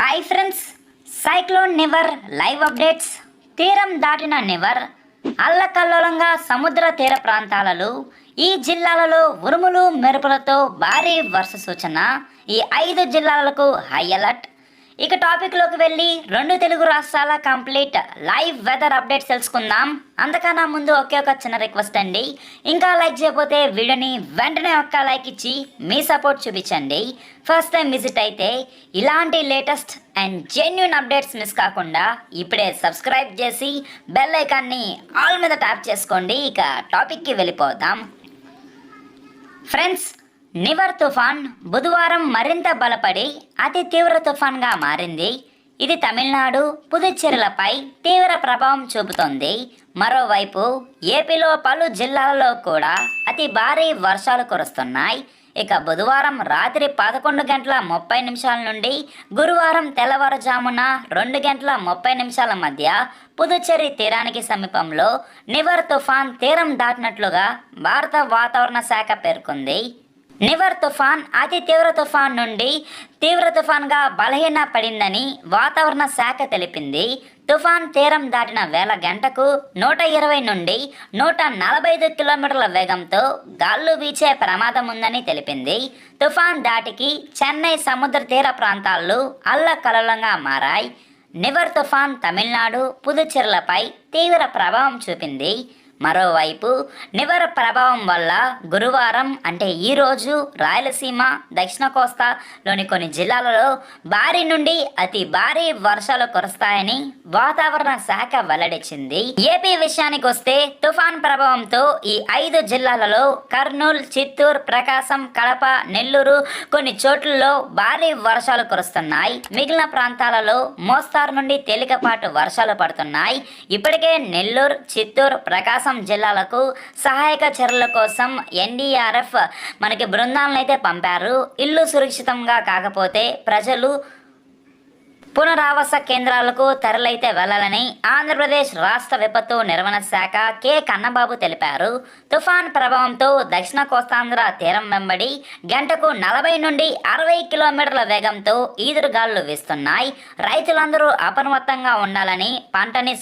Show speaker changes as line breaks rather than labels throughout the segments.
Hi friends, cyclone Nivar live updates. తీరం దాటిన నివర్ అల్లకల్లోలంగా సముద్ర తీర ప్రాంతాలలో ఈ జిల్లాలలో ఉరుములు మెరుపులతో భారీ వర్ష సూచన. ఈ 5 జిల్లాలకు హై అలర్ట్. ఇక టాపిక్లోకి వెళ్ళి 2 తెలుగు రాష్ట్రాల కంప్లీట్ లైవ్ వెదర్ అప్డేట్స్ తెలుసుకుందాం. అంతకన్నా ముందు ఒకే ఒక చిన్న రిక్వెస్ట్ అండి, ఇంకా లైక్ చేయకపోతే వీడియోని వెంటనే ఒక్క లైక్ ఇచ్చి మీ సపోర్ట్ చూపించండి. ఫస్ట్ టైం విజిట్ అయితే ఇలాంటి latest and genuine updates miss కాకుండా ఇప్పుడే సబ్స్క్రైబ్ చేసి బెల్ ఐకాన్ని ఆల్ మీద ట్యాప్ చేసుకోండి. ఇక టాపిక్కి వెళ్ళిపోదాం. ఫ్రెండ్స్, నివర్ తుఫాన్ బుధవారం మరింత బలపడి అతి తీవ్ర తుఫాన్గా మారింది. ఇది తమిళనాడు, పుదుచ్చేరిలపై తీవ్ర ప్రభావం చూపుతోంది. మరోవైపు ఏపీలో పలు జిల్లాలలో కూడా అతి భారీ వర్షాలు కురుస్తున్నాయి. ఇక బుధవారం రాత్రి 11 గంటల 30 నిమిషాల నుండి గురువారం తెల్లవారుజామున 2 గంటల 30 నిమిషాల మధ్య పుదుచ్చేరి తీరానికి సమీపంలో నివర్ తుఫాన్ తీరం దాటినట్లుగా భారత వాతావరణ శాఖ పేర్కొంది. నివర్ తుఫాన్ అతి తీవ్ర తుఫాన్ నుండి తీవ్ర తుఫాన్గా బలహీన పడిందని వాతావరణ శాఖ తెలిపింది. తుఫాన్ తీరం దాటిన వేళ గంటకు 120 నుండి 145 కిలోమీటర్ల వేగంతో గాలులు వీచే ప్రమాదం ఉందని తెలిపింది. తుఫాన్ దాటికి చెన్నై సముద్ర తీర ప్రాంతాల్లో అల్లకల్లోలంగా మారాయి. నివర్ తుఫాన్ తమిళనాడు, పుదుచ్చేరిలపై తీవ్ర ప్రభావం చూపింది. మరోవైపు నివర్ ప్రభావం వల్ల గురువారం అంటే ఈరోజు రాయలసీమ, దక్షిణ కోస్తాలోని కొన్ని జిల్లాలలో భారీ నుండి అతి భారీ వర్షాలు కురుస్తాయని వాతావరణ శాఖ వెల్లడించింది. ఏపీ విషయానికి వస్తే తుఫాన్ ప్రభావంతో ఈ 5 జిల్లాలలో కర్నూలు, చిత్తూరు, ప్రకాశం, కడప, నెల్లూరు కొన్ని చోట్లలో భారీ వర్షాలు కురుస్తున్నాయి. మిగిలిన ప్రాంతాలలో మోస్తారు నుండి తేలికపాటు వర్షాలు పడుతున్నాయి. ఇప్పటికే నెల్లూరు, చిత్తూరు, ప్రకాశం జిల్లాలకు సహాయక చర్యల కోసం ఎన్డీఆర్ఎఫ్ మనకి బృందాలను అయితే పంపారు. ఇల్లు సురక్షితంగా కాకపోతే ప్రజలు పునరావాస కేంద్రాలకు తరలైతే వెళ్లాలని ఆంధ్రప్రదేశ్ రాష్ట్ర విపత్తు నిర్వహణ శాఖ కె కన్నబాబు తెలిపారు. తుఫాన్ ప్రభావంతో దక్షిణ కోస్తాంధ్ర తీరం వెంబడి గంటకు 40 నుండి 60 కిలోమీటర్ల వేగంతో ఈదురుగాలులు వీస్తున్నాయి. రైతులందరూ అప్రమత్తంగా ఉండాలని, పంటని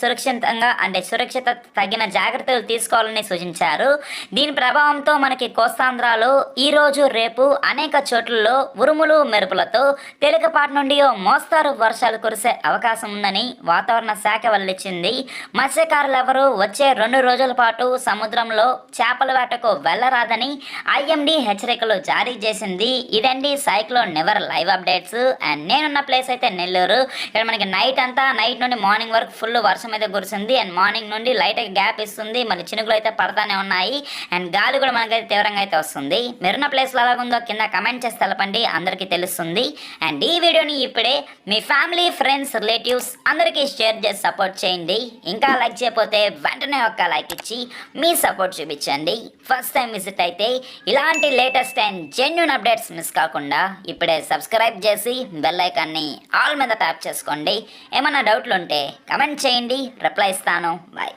సురక్షిత తగిన జాగ్రత్తలు తీసుకోవాలని సూచించారు. దీని ప్రభావంతో మనకి కోస్తాంధ్రలో ఈరోజు, రేపు అనేక చోట్లలో ఉరుములు మెరుపులతో తేలికపాటి నుండి మోస్తారు వర్షాలు కురిసే అవకాశం ఉందని వాతావరణ శాఖ వెల్లడించింది. మత్స్యకారులెవరూ వచ్చే 2 రోజుల పాటు సముద్రంలో చేపల వేటకు వెళ్లరాదని ఐఎండీ హెచ్చరికలు జారీ చేసింది. ఇదండి cyclone Nivar live updates. And నేనున్న ప్లేస్ అయితే నెల్లూరు. ఇక్కడ మనకి నైట్ నుండి మార్నింగ్ వరకు ఫుల్ వర్షం అయితే కురిసింది. అండ్ మార్నింగ్ నుండి లైట్ గ్యాప్ ఇస్తుంది, మళ్ళీ చినుకులు అయితే పడతానే ఉన్నాయి. అండ్ గాలి కూడా మనకైతే తీవ్రంగా అయితే వస్తుంది. మీరున్న ప్లేస్లో ఎలాగుందో కింద కమెంట్ చేసి తెలపండి, అందరికీ తెలుస్తుంది. అండ్ ఈ వీడియోని ఇప్పుడే మీ ఫ్యామిలీ, ఫ్రెండ్స్, రిలేటివ్స్ అందరికీ షేర్ చేసి సపోర్ట్ చేయండి. ఇంకా లైక్ చేయకపోతే వెంటనే ఒక్క లైక్ ఇచ్చి మీ సపోర్ట్ చూపించండి. ఫస్ట్ టైం విజిట్ అయితే ఇలాంటి latest and genuine updates miss కాకుండా ఇప్పుడే సబ్స్క్రైబ్ చేసి బెల్ ఐకాన్ని ఆల్ మీద ట్యాప్ చేసుకోండి. ఏమైనా డౌట్లు ఉంటే కమెంట్ చేయండి, రిప్లై ఇస్తాను. బాయ్.